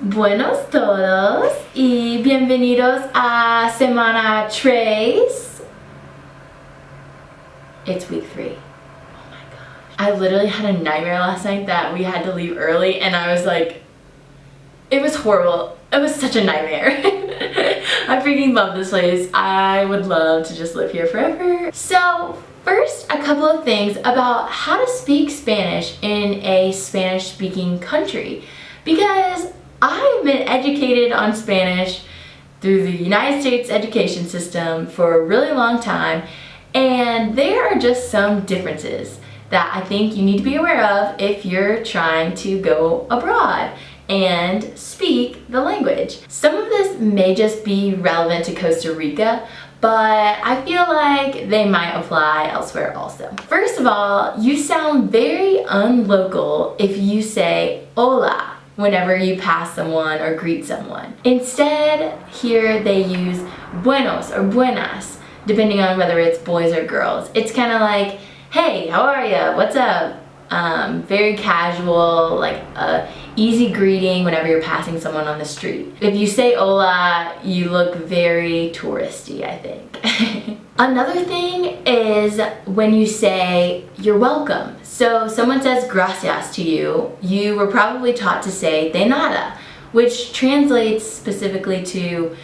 Buenos todos y bienvenidos a semana 3. It's week 3. Oh my gosh. I literally had a nightmare last night that we had to leave early and I was like, it was horrible. It was such a nightmare. I freaking love this place. I would love to just live here forever. So first, a couple of things about how to speak Spanish in a Spanish-speaking country. Because I've been educated on Spanish through the United States education system for a really long time, and there are just some differences that I think you need to be aware of if you're trying to go abroad and speak the language. Some of this may just be relevant to Costa Rica, but I feel like they might apply elsewhere also. First of all, you sound very unlocal if you say hola whenever you pass someone or greet someone. Instead, here they use buenos or buenas, depending on whether it's boys or girls. It's kind of like, hey, how are ya? What's up? Very casual, like a easy greeting whenever you're passing someone on the street. If you say hola, you look very touristy, I think. Another thing is when you say you're welcome. So someone says gracias to you, you were probably taught to say de nada, which translates specifically to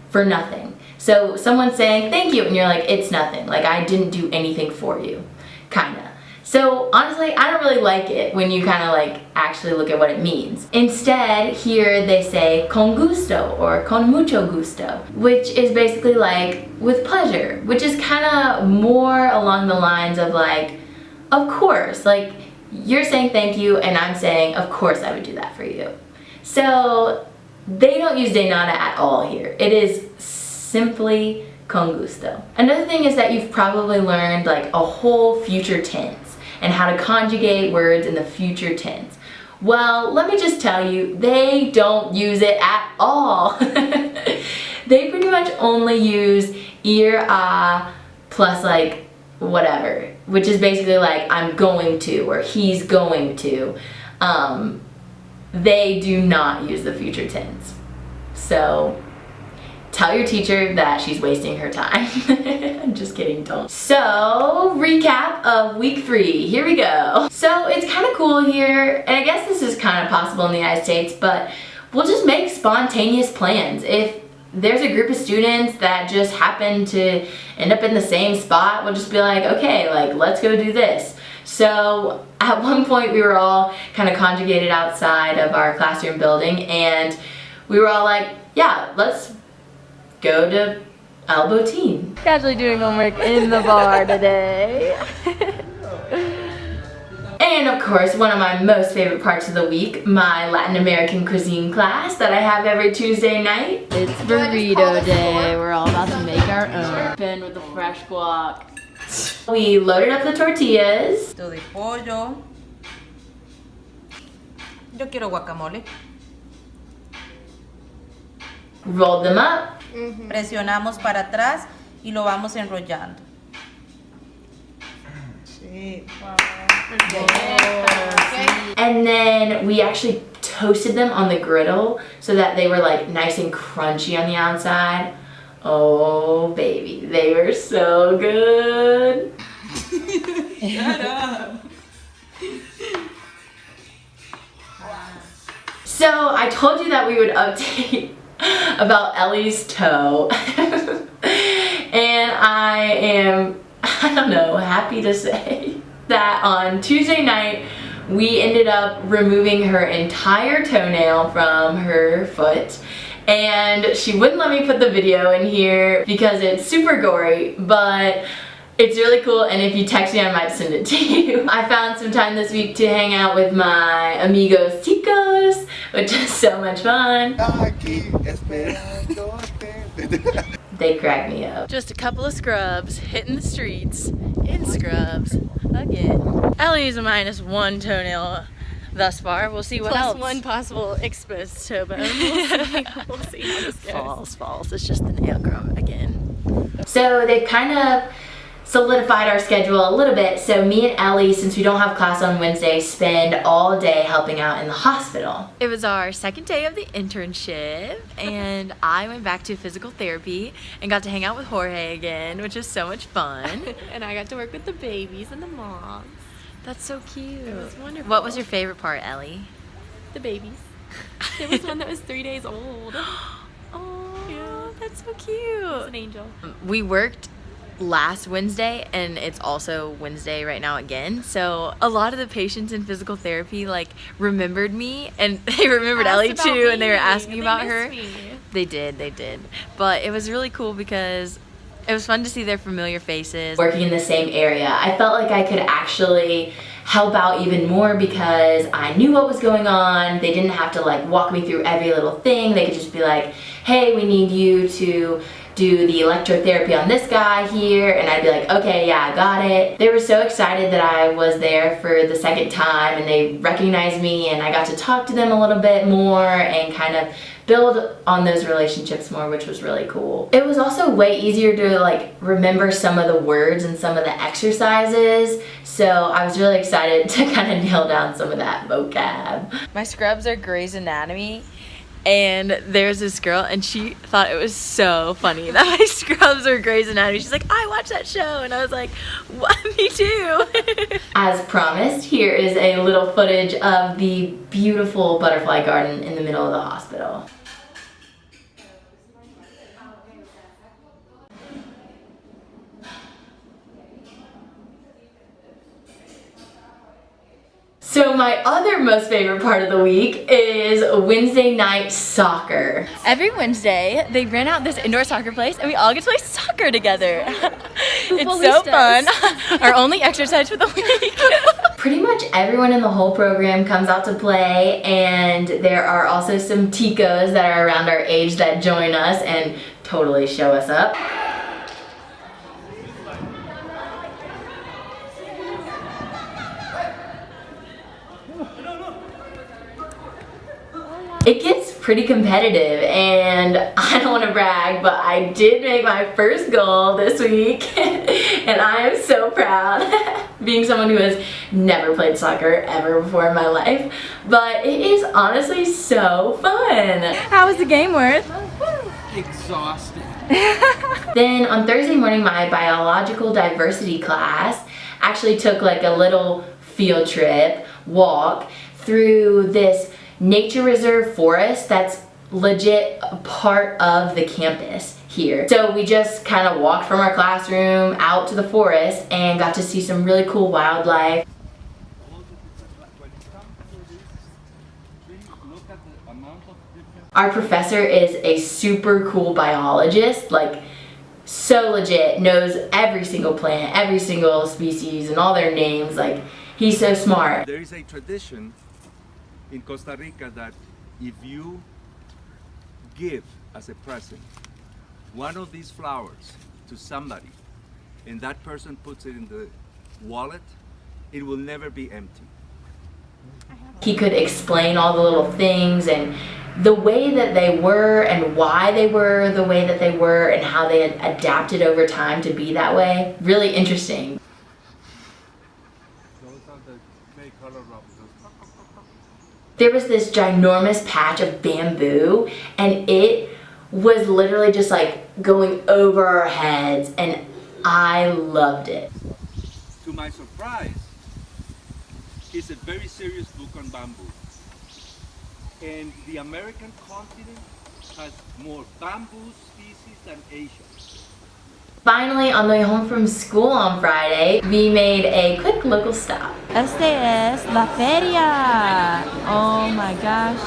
for nothing. So someone's saying thank you and you're like, it's nothing, like I didn't do anything for you, kinda. So honestly, I don't really like it when you kind of like actually look at what it means. Instead, here they say con gusto or con mucho gusto, which is basically like with pleasure, which is kind of more along the lines of like, of course, like you're saying thank you and I'm saying, of course I would do that for you. So they don't use de nada at all here. It is simply con gusto. Another thing is that you've probably learned like a whole future tense and how to conjugate words in the future tense. Well, let me just tell you, they don't use it at all. They pretty much only use ir a plus like whatever, which is basically like I'm going to or he's going to. They do not use the future tense. So tell your teacher that she's wasting her time. I'm just kidding, don't. So, recap of week 3, here we go. So it's kind of cool here, and I guess this is kind of possible in the United States, but we'll just make spontaneous plans. If there's a group of students that just happen to end up in the same spot, we'll just be like, okay, like let's go do this. So at one point we were all kind of conjugated outside of our classroom building, and we were all like, yeah, let's go to Elbow Teen. Casually doing homework in the bar today. And of course, one of my most favorite parts of the week, my Latin American cuisine class that I have every Tuesday night. It's burrito day. We're all about to make our own. Been with the fresh guac. We loaded up the tortillas. De pollo. Yo quiero guacamole. Rolled them up. Presionamos para atrás y lo vamos enrollando. Sí. Wow. And then we actually toasted them on the griddle so that they were like nice and crunchy on the outside. Oh baby, they were so good. Shut up. So I told you that we would update about Ellie's toe. And I don't know, happy to say that on Tuesday night we ended up removing her entire toenail from her foot, and she wouldn't let me put the video in here because it's super gory, but it's really cool, and if you text me I might send it to you. I found some time this week to hang out with my amigos ticos, which is so much fun. They crack me up. Just a couple of scrubs hitting the streets in scrubs again. Ellie is a -1 toenail thus far. We'll see what else. Plus 1 possible exposed toe bone. We'll see how this goes. False. It's just the nail growth again. So they've kind of solidified our schedule a little bit, so me and Ellie, since we don't have class on Wednesday, spend all day helping out in the hospital. It was our second day of the internship, and I went back to physical therapy and got to hang out with Jorge again, which was so much fun. And I got to work with the babies and the moms. That's so cute. It was wonderful. What was your favorite part, Ellie? The babies. There was one that was 3 days old. Oh, Yeah. that's so It was cute. an angel. We worked last Wednesday, and it's also Wednesday right now again, so a lot of the patients in physical therapy like remembered me, and they remembered Asked Ellie about too, and they were me. asking They about missed her. me. They did, but it was really cool because it was fun to see their familiar faces. Working in the same area, I felt like I could actually help out even more because I knew what was going on. They didn't have to like walk me through every little thing. They could just be like, hey, we need you to do the electrotherapy on this guy here, and I'd be like, okay, yeah, I got it. They were so excited that I was there for the second time, and they recognized me, and I got to talk to them a little bit more and kind of build on those relationships more, which was really cool. It was also way easier to like remember some of the words and some of the exercises, so I was really excited to kind of nail down some of that vocab. My scrubs are Grey's Anatomy, and there's this girl, and she thought it was so funny that my scrubs were Grey's Anatomy. She's like, I watch that show, and I was like, what? Me too. As promised, here is a little footage of the beautiful butterfly garden in the middle of the hospital. So my other most favorite part of the week is Wednesday night soccer. Every Wednesday, they rent out this indoor soccer place and we all get to play soccer together. It's so fun. Our only exercise for the week. Pretty much everyone in the whole program comes out to play, and there are also some ticos that are around our age that join us and totally show us up. It gets pretty competitive, and I don't want to brag, but I did make my first goal this week, and I am so proud, being someone who has never played soccer ever before in my life, but it is honestly so fun. How was the game worth? Exhausted. Then on Thursday morning, my biological diversity class actually took like a little field trip, walk through this nature reserve forest that's legit a part of the campus here. So we just kind of walked from our classroom out to the forest and got to see some really cool wildlife. Our professor is a super cool biologist, like so legit, knows every single plant, every single species and all their names. Like, he's so smart. There is a tradition in Costa Rica that if you give as a present one of these flowers to somebody and that person puts it in the wallet, it will never be empty. He could explain all the little things and the way that they were and why they were the way that they were and how they had adapted over time to be that way. Really interesting. There was this ginormous patch of bamboo, and it was literally just like going over our heads, and I loved it. To my surprise, it's a very serious book on bamboo. And the American continent has more bamboo species than Asia. Finally, on the way home from school on Friday, we made a quick local stop. Este es la feria. Oh my gosh.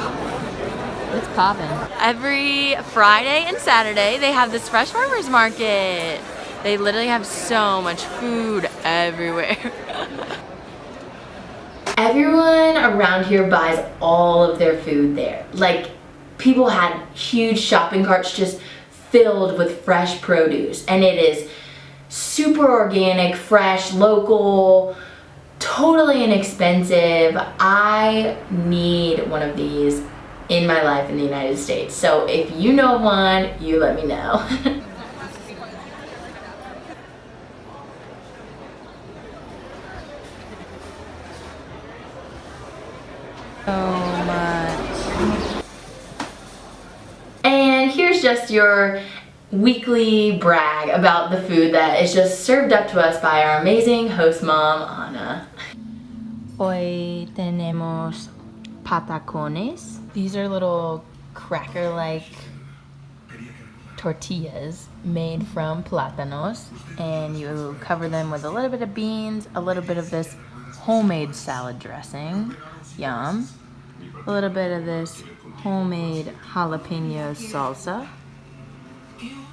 It's popping. Every Friday and Saturday, they have this fresh farmers market. They literally have so much food everywhere. Everyone around here buys all of their food there. Like, people had huge shopping carts just filled with fresh produce, and it is super organic, fresh, local, totally inexpensive. I need one of these in my life in the United States. So if you know one, you let me know. just your weekly brag about the food that is just served up to us by our amazing host mom, Anna. Hoy tenemos patacones. These are little cracker-like tortillas made from plátanos, and you cover them with a little bit of beans, a little bit of this homemade salad dressing, yum, a little bit of this homemade jalapeno salsa,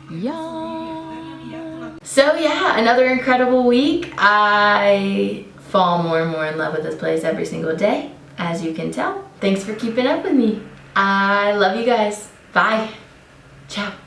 yum. So yeah, another incredible week. I fall more and more in love with this place every single day, as you can tell. Thanks for keeping up with me. I love you guys. Bye. Ciao.